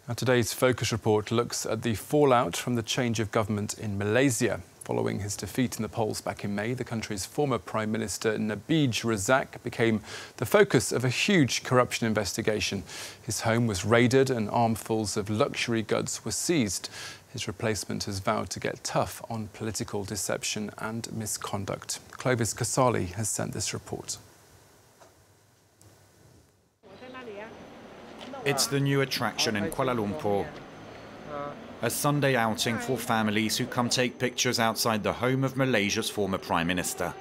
Now, today's Focus Report looks at the fallout from the change of government in Malaysia. Following his defeat in the polls back in May, the country's former Prime Minister Najib Razak became the focus of a huge corruption investigation. His home was raided and armfuls of luxury goods were seized. His replacement has vowed to get tough on political deception and misconduct. Clovis Casali has sent this report. It's the new attraction in Kuala Lumpur. A Sunday outing for families who come take pictures outside the home of Malaysia's former Prime Minister.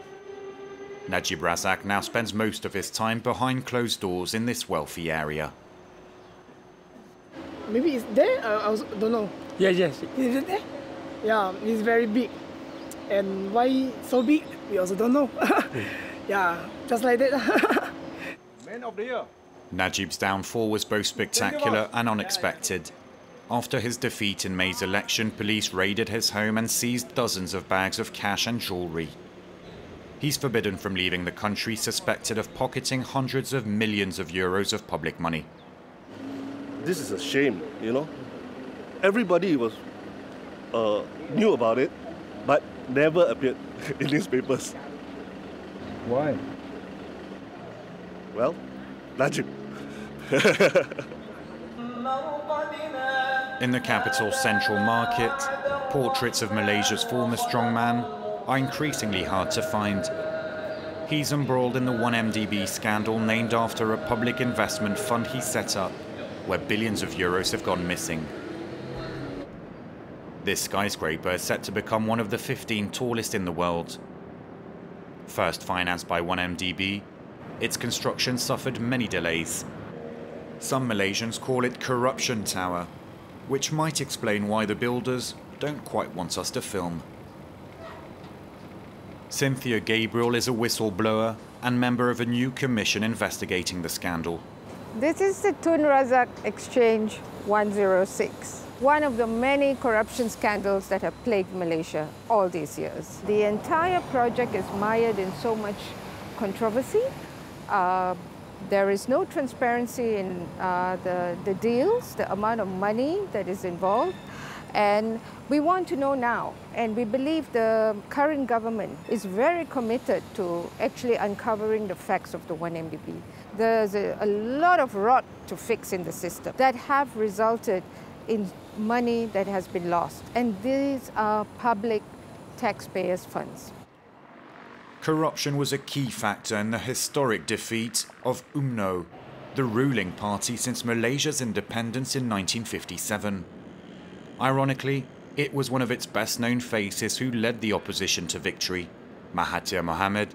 Najib Razak now spends most of his time behind closed doors in this wealthy area. Maybe it's there, I don't know. Yes. Is it there? Yeah, it's very big. And why so big, we also don't know. Yeah, just like that. Man of the year. Najib's downfall was both spectacular and unexpected. After his defeat in May's election, police raided his home and seized dozens of bags of cash and jewellery. He's forbidden from leaving the country, suspected of pocketing hundreds of millions of euros of public money. This is a shame, you know. Everybody was knew about it, but never appeared in newspapers. Why? Well, Najib. In the capital's central market, portraits of Malaysia's former strongman are increasingly hard to find. He's embroiled in the UNMO scandal named after a public investment fund he set up, where billions of euros have gone missing. This skyscraper is set to become one of the 15 tallest in the world. First financed by UNMO, its construction suffered many delays. Some Malaysians call it Corruption Tower, which might explain why the builders don't quite want us to film. Cynthia Gabriel is a whistleblower and member of a new commission investigating the scandal. This is the Tun Razak Exchange 106, one of the many corruption scandals that have plagued Malaysia all these years. The entire project is mired in so much controversy. There is no transparency in the deals, the amount of money that is involved, and we want to know now. And we believe the current government is very committed to actually uncovering the facts of the UNMO. There's a lot of rot to fix in the system that have resulted in money that has been lost, and these are public taxpayers' funds. Corruption was a key factor in the historic defeat of UNMO, the ruling party since Malaysia's independence in 1957. Ironically, it was one of its best-known faces who led the opposition to victory. Mahathir Mohamad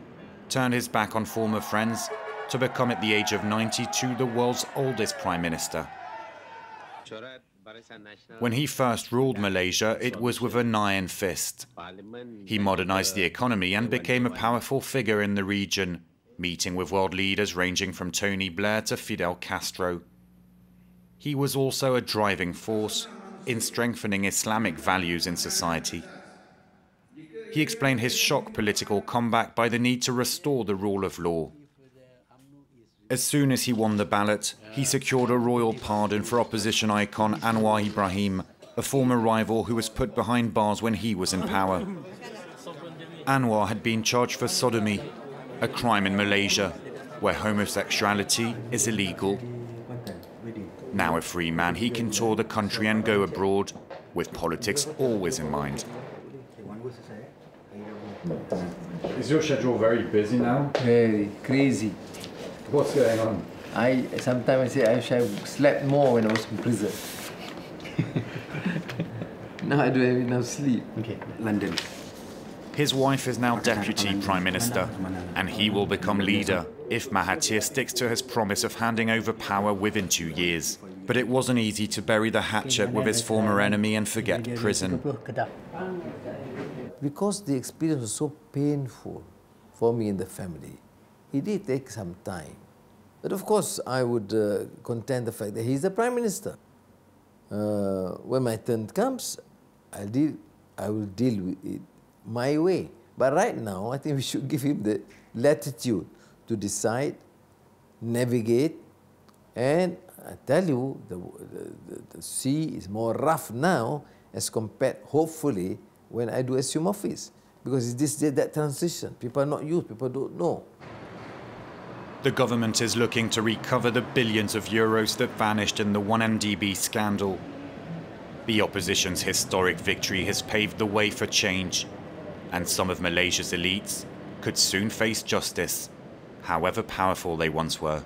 turned his back on former friends to become at the age of 92 the world's oldest prime minister. When he first ruled Malaysia, it was with an iron fist. He modernized the economy and became a powerful figure in the region, meeting with world leaders ranging from Tony Blair to Fidel Castro. He was also a driving force in strengthening Islamic values in society. He explained his shock political comeback by the need to restore the rule of law. As soon as he won the ballot, he secured a royal pardon for opposition icon Anwar Ibrahim, a former rival who was put behind bars when he was in power. Anwar had been charged for sodomy, a crime in Malaysia, where homosexuality is illegal. Now a free man, he can tour the country and go abroad, with politics always in mind. Is your schedule very busy now? Very crazy. What's going on? Sometimes I say I wish I slept more when I was in prison. Now I don't have enough sleep. Okay, London. His wife is now Deputy Prime Minister, and he will become leader if Mahathir sticks to his promise of handing over power within 2 years. But it wasn't easy to bury the hatchet with his former enemy and forget prison. Because the experience was so painful for me and the family, it did take some time. But of course, I would contend the fact that he's the Prime Minister. When my turn comes, I will deal with it my way. But right now, I think we should give him the latitude to decide, navigate, and I tell you, the sea is more rough now as compared, hopefully, when I do assume office. Because it's that transition. People are not used, people don't know. The government is looking to recover the billions of euros that vanished in the 1MDB scandal. The opposition's historic victory has paved the way for change, and some of Malaysia's elites could soon face justice, however powerful they once were.